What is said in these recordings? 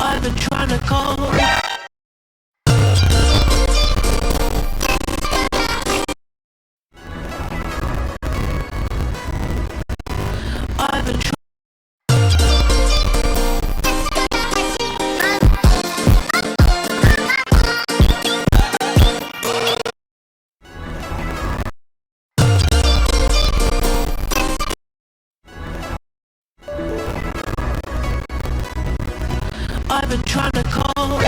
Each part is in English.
I've been trying to call. I've been trying. I've been trying to call.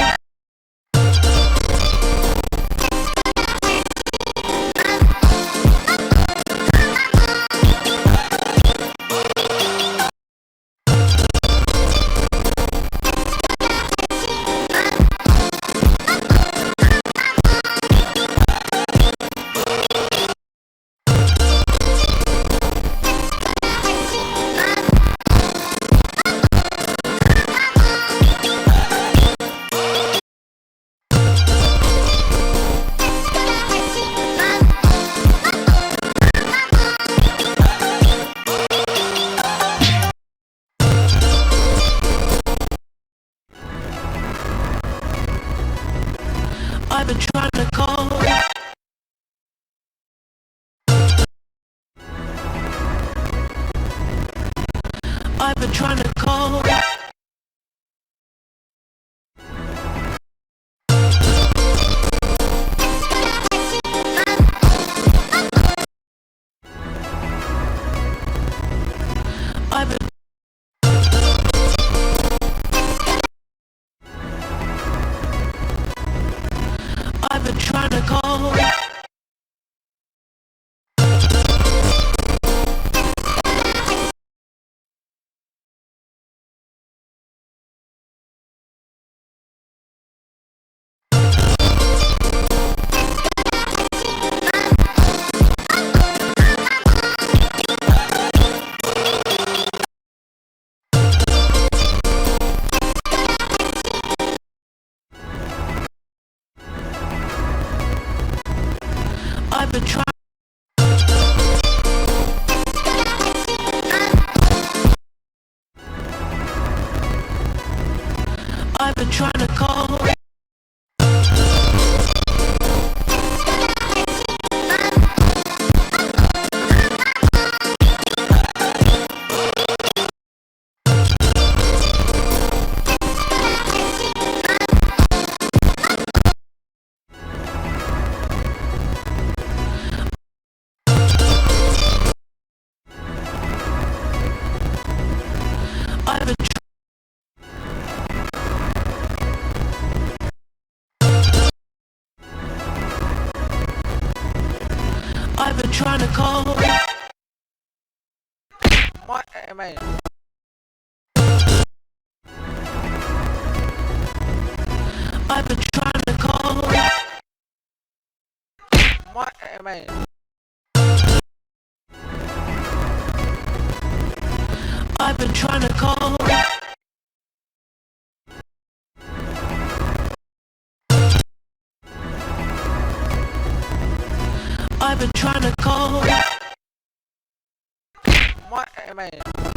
I've been trying to call. I've been trying to call. I've been trying to call. I've been trying. I've been trying to call. I've been I've been trying to call. What am I? I've been trying to call. What am I? I've been trying to call. I've I've been trying to call. What, man?